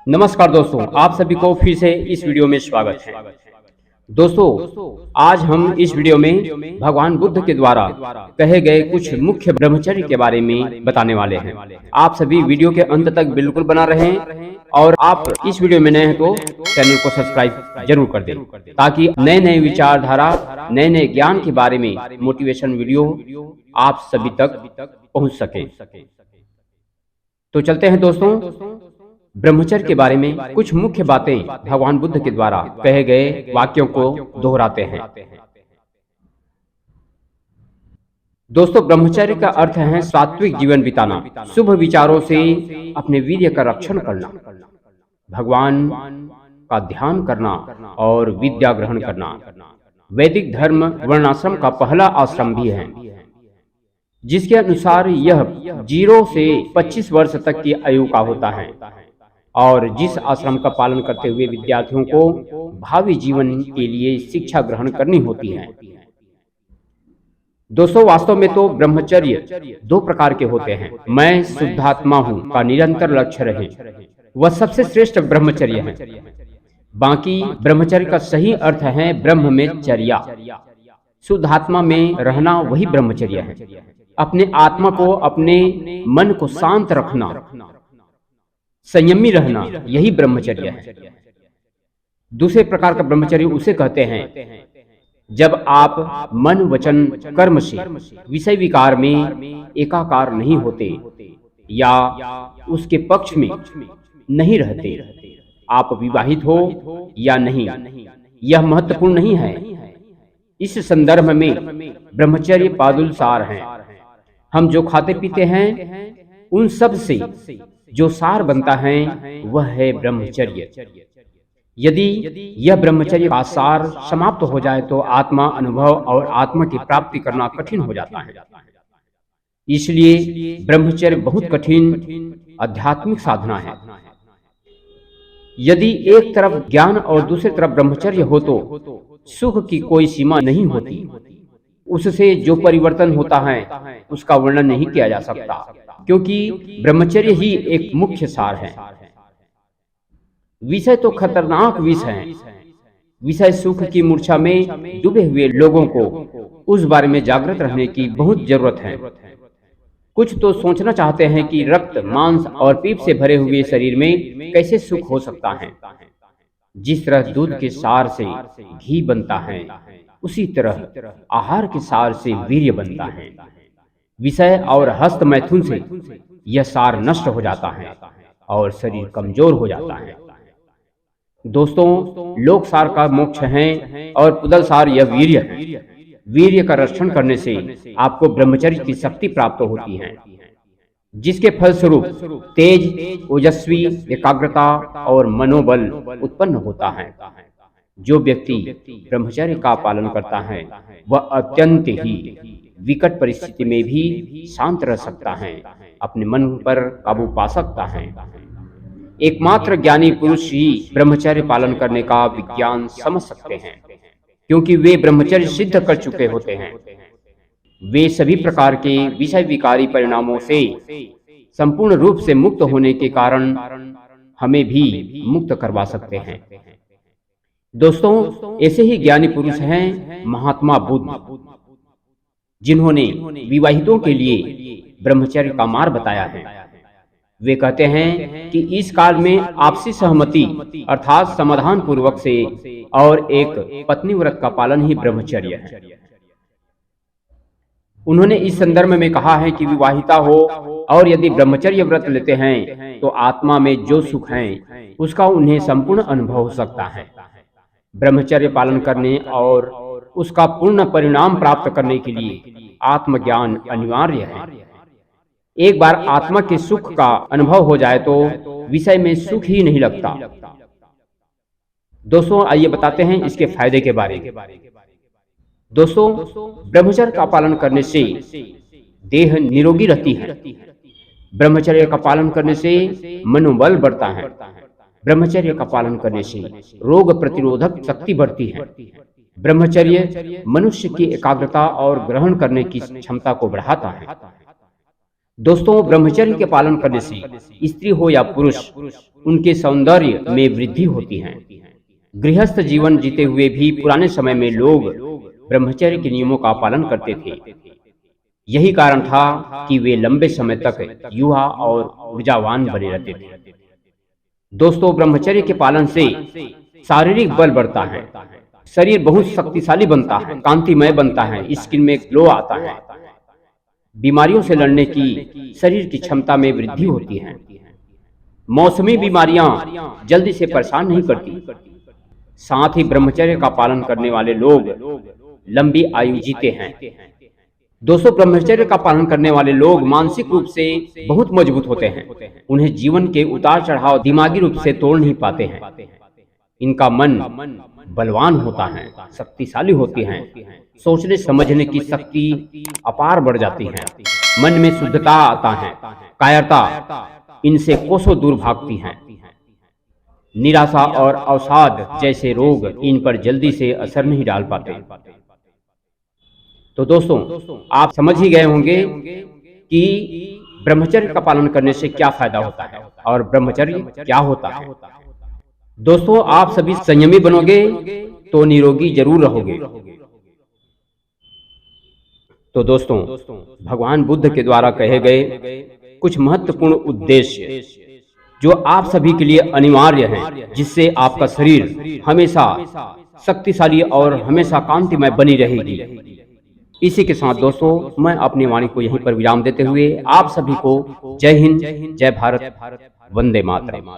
नमस्कार दोस्तों, आप सभी को फिर से इस वीडियो में स्वागत है। दोस्तों, आज हम इस वीडियो में भगवान बुद्ध के द्वारा कहे गए कुछ मुख्य ब्रह्मचर्य के बारे में बताने वाले हैं। आप सभी वीडियो के अंत तक बिल्कुल बना रहें और आप इस वीडियो में नए हैं तो चैनल को सब्सक्राइब जरूर कर दें, ताकि नए नए विचारधारा, नए नए ज्ञान के बारे में मोटिवेशन वीडियो आप सभी तक पहुंच सके। तो चलते हैं दोस्तों, ब्रह्मचर्य के बारे में कुछ मुख्य बातें भगवान बुद्ध के द्वारा कहे गए वाक्यों को दोहराते हैं। दोस्तों, ब्रह्मचर्य का अर्थ है सात्विक जीवन बिताना, शुभ विचारों से अपने वीर्य का रक्षण करना, भगवान का ध्यान करना और विद्या ग्रहण करना। वैदिक धर्म वर्णाश्रम का पहला आश्रम भी है, जिसके अनुसार यह 0 से 25 वर्ष तक की आयु का होता है और जिस आश्रम का पालन करते हुए विद्यार्थियों को भावी जीवन के लिए शिक्षा ग्रहण करनी होती है। दोस्तों, वास्तव में तो ब्रह्मचर्य 2 प्रकार के होते हैं। मैं शुद्धात्मा हूं का निरंतर लक्ष्य रहे, वह सबसे श्रेष्ठ ब्रह्मचर्य है। बाकी ब्रह्मचर्य का सही अर्थ है ब्रह्म में चर्या। शुद्धात्मा में रहना वही ब्रह्मचर्य है। अपने आत्मा को, अपने मन को शांत रखना, संयमी रहना, यही ब्रह्मचर्य है। दूसरे प्रकार का ब्रह्मचर्य उसे कहते हैं जब आप मन, वचन, कर्म से विषय विकार में एकाकार नहीं होते या उसके पक्ष में नहीं रहते। आप विवाहित हो या नहीं, यह महत्वपूर्ण नहीं है। इस संदर्भ में ब्रह्मचर्य पादुल सार है। हम जो खाते पीते हैं उन सब से जो सार बनता है वह है ब्रह्मचर्य। यदि यह ब्रह्मचर्य का सार समाप्त हो जाए तो आत्मा अनुभव और आत्मा की प्राप्ति करना कठिन हो जाता है। इसलिए ब्रह्मचर्य बहुत कठिन आध्यात्मिक साधना है। यदि एक तरफ ज्ञान और दूसरी तरफ ब्रह्मचर्य हो तो सुख की कोई सीमा नहीं होती। उससे जो परिवर्तन होता है उसका वर्णन नहीं किया जा सकता, क्योंकि ब्रह्मचर्य ही एक मुख्य सार है। विषय तो खतरनाक विष है। विषय सुख की मूर्छा में डूबे हुए लोगों को उस बारे में जागृत रहने की बहुत जरूरत है। कुछ तो सोचना चाहते हैं कि रक्त, मांस और पीप से भरे हुए शरीर में कैसे सुख हो सकता है। जिस तरह दूध के सार से घी बनता है, उसी तरह आहार के सार से वीर्य बनता है। विषय और हस्त मैथुन से यह सार नष्ट हो जाता है और शरीर कमजोर हो जाता है। दोस्तों, लोक सार का मोक्ष है और पुदल सार यह वीर्य है। वीर्य का रक्षण करने से आपको ब्रह्मचर्य की शक्ति प्राप्त होती है, जिसके फलस्वरूप तेज, ओजस्वी, एकाग्रता और मनोबल उत्पन्न होता है। जो व्यक्ति ब्रह्मचर्य का पालन करता है वह अत्यंत ही विकट परिस्थिति में भी शांत रह सकता है, अपने मन पर काबू पा सकता है। एकमात्र ज्ञानी पुरुष ही ब्रह्मचर्य पालन करने का विज्ञान समझ सकते हैं, क्योंकि वे ब्रह्मचर्य सिद्ध कर चुके होते हैं। वे सभी प्रकार के विषय विकारी परिणामों से संपूर्ण रूप से मुक्त होने के कारण हमें भी मुक्त करवा सकते हैं। दोस्तों, ऐसे ही ज्ञानी पुरुष हैं महात्मा बुद्ध, जिन्होंने विवाहितों के लिए ब्रह्मचर्य का मार्ग बताया है। वे कहते हैं कि इस काल में आपसी सहमति अर्थात समाधान पूर्वक से और एक पत्नी व्रत का पालन ही ब्रह्मचर्य है। उन्होंने इस संदर्भ में कहा है कि विवाहिता हो और यदि ब्रह्मचर्य व्रत लेते हैं तो आत्मा में जो सुख है उसका उन्हें संपूर्ण अनुभव हो सकता है। ब्रह्मचर्य पालन करने और उसका पूर्ण परिणाम प्राप्त करने के लिए आत्मज्ञान अनिवार्य है। एक बार आत्मा के सुख का अनुभव हो जाए तो विषय में सुख ही नहीं लगता। दोस्तों, आइए बताते हैं इसके फायदे के बारे में। दोस्तों, ब्रह्मचर्य का पालन करने से देह निरोगी रहती है। ब्रह्मचर्य का पालन करने से मनोबल बढ़ता है। ब्रह्मचर्य का पालन करने से रोग प्रतिरोधक शक्ति बढ़ती है। ब्रह्मचर्य मनुष्य की एकाग्रता और ग्रहण करने की क्षमता को बढ़ाता है। दोस्तों, ब्रह्मचर्य के पालन करने से स्त्री हो या पुरुष, उनके सौंदर्य में वृद्धि होती है। गृहस्थ जीवन जीते हुए भी पुराने समय में लोग ब्रह्मचर्य के नियमों का पालन करते थे। यही कारण था कि वे लंबे समय तक युवा और ऊर्जावान बने रहते थे। दोस्तों, ब्रह्मचर्य के पालन से शारीरिक बल बढ़ता है, शरीर बहुत शक्तिशाली बनता है, कांतिमय बनता है, स्किन में ग्लो आता है, बीमारियों से लड़ने की शरीर की क्षमता में वृद्धि होती है, मौसमी बीमारियां जल्दी से परेशान नहीं करती। साथ ही ब्रह्मचर्य का पालन करने वाले लोग लंबी आयु जीते हैं। दोस्तों, ब्रह्मचर्य का पालन करने वाले लोग मानसिक रूप से बहुत मजबूत होते हैं। उन्हें जीवन के उतार चढ़ाव दिमागी रूप से तोड़ नहीं पाते हैं। इनका मन बलवान होता है, शक्तिशाली होती है, सोचने समझने की शक्ति अपार बढ़ जाती है, मन में शुद्धता आता है, कायरता इनसे कोसों दूर भागती है। निराशा और अवसाद जैसे रोग इन पर जल्दी से असर नहीं डाल पाते। तो दोस्तों, आप समझ ही गए होंगे कि ब्रह्मचर्य का पालन करने से क्या फायदा होता है और ब्रह्मचर्य क्या होता है। दोस्तों, आप सभी संयमी बनोगे तो निरोगी जरूर रहोगे। तो दोस्तों, भगवान बुद्ध के द्वारा कहे गए कुछ महत्वपूर्ण उद्देश्य जो आप सभी के लिए अनिवार्य हैं, जिससे आपका शरीर हमेशा शक्तिशाली और हमेशा कांतिमय बनी रहेगी। इसी के साथ दोस्तों, मैं अपनी वाणी को यहीं पर विराम देते हुए आप सभी को जय हिंद, जय भारत, वंदे मातरम।